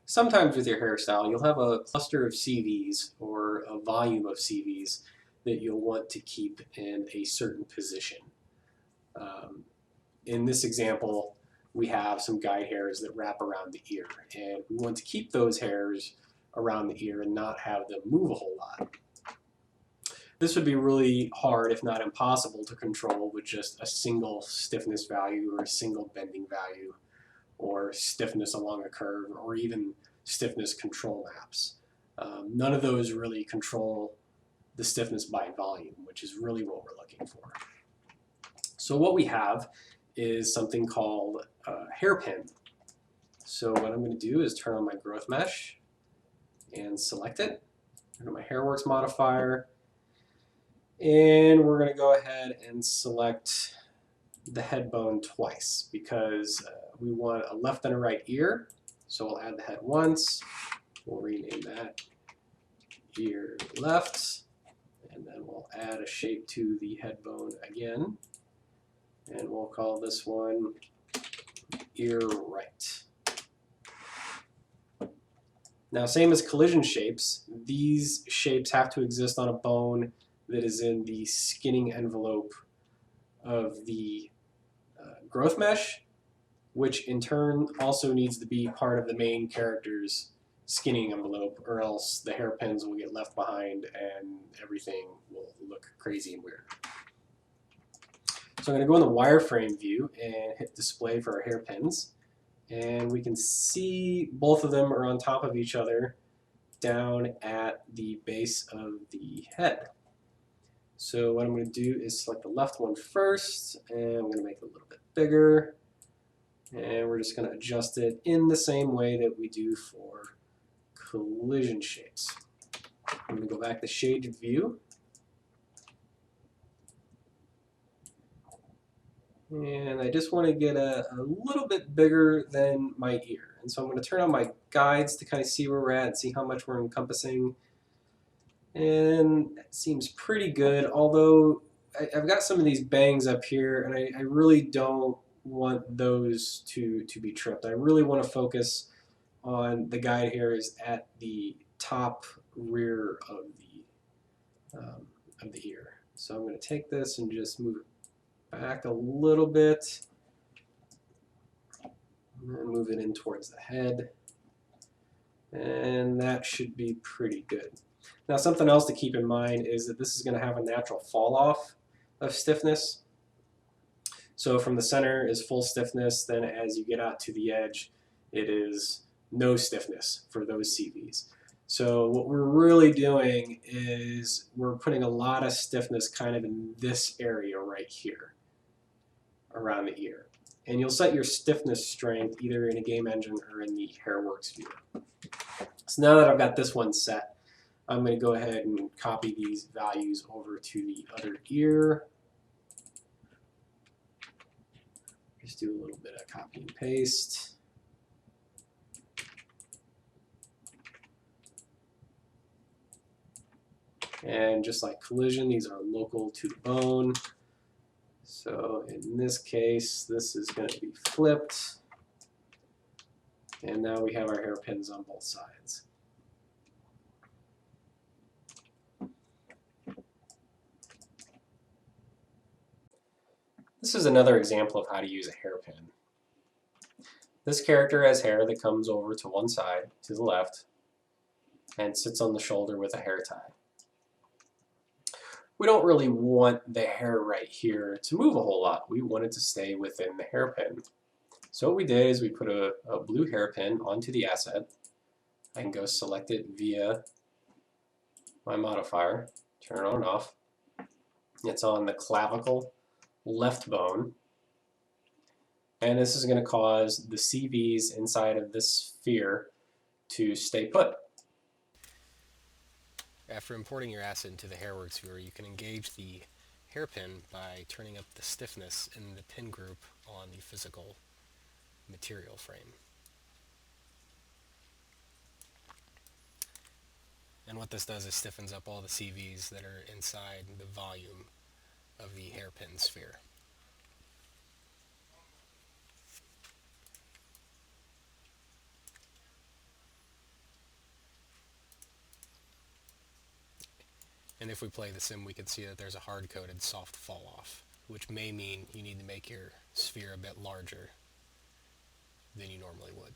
Sometimes with your hairstyle, you'll have a cluster of CVs or a volume of CVs that you'll want to keep in a certain position. Um, in this example, we have some guide hairs that wrap around the ear, and we want to keep those hairs around the ear and not have them move a whole lot. This would be really hard, if not impossible, to control with just a single stiffness value or a single bending value, or stiffness along a curve, or even stiffness control maps. None of those really control the stiffness by volume, which is really what we're looking for. So what we have is something called a hairpin. So what I'm going to do is turn on my growth mesh and select it. Turn on my HairWorks modifier, and we're going to go ahead and select the head bone twice because we want a left and a right ear. So we'll add the head once. We'll rename that ear left, and then we'll add a shape to the head bone again, and we'll call this one ear right. Now, same as collision shapes, these shapes have to exist on a bone that is in the skinning envelope of the growth mesh, which in turn also needs to be part of the main character's skinning envelope, or else the hairpins will get left behind and everything will look crazy and weird. So I'm going to go in the wireframe view and hit display for our hairpins, and we can see both of them are on top of each other down at the base of the head. So what I'm going to do is select the left one first, and I'm going to make it a little bit bigger, and we're just going to adjust it in the same way that we do for collision shapes. I'm going to go back to shaded view, and I just want to get a little bit bigger than my ear. And so I'm going to turn on my guides to kind of see where we're at and see how much we're encompassing. And that seems pretty good, although I've got some of these bangs up here, and I really don't want those to be tripped. I really want to focus on the guide hairs at the top rear of the ear. So I'm going to take this and just move it back a little bit, and move it in towards the head, and that should be pretty good. Now, something else to keep in mind is that this is going to have a natural fall off of stiffness. So from the center is full stiffness, then as you get out to the edge, it is no stiffness for those CVs. So what we're really doing is we're putting a lot of stiffness kind of in this area right here around the ear. And you'll set your stiffness strength either in a game engine or in the HairWorks viewer. So now that I've got this one set, I'm going to go ahead and copy these values over to the other ear. Just do a little bit of copy and paste. And just like collision, these are local to the bone. So in this case, this is going to be flipped. And now we have our hairpins on both sides. This is another example of how to use a hairpin. This character has hair that comes over to one side, to the left, and sits on the shoulder with a hair tie. We don't really want the hair right here to move a whole lot. We want it to stay within the hairpin. So what we did is we put a blue hairpin onto the asset. I can go select it via my modifier, turn it on and off. It's on the clavicle left bone, and this is going to cause the CVs inside of this sphere to stay put. After importing your asset into the HairWorks viewer, you can engage the hairpin by turning up the stiffness in the pin group on the physical material frame. And what this does is stiffens up all the CVs that are inside the volume of the hairpin sphere. And if we play the sim, we can see that there's a hard-coded soft fall-off, which may mean you need to make your sphere a bit larger than you normally would.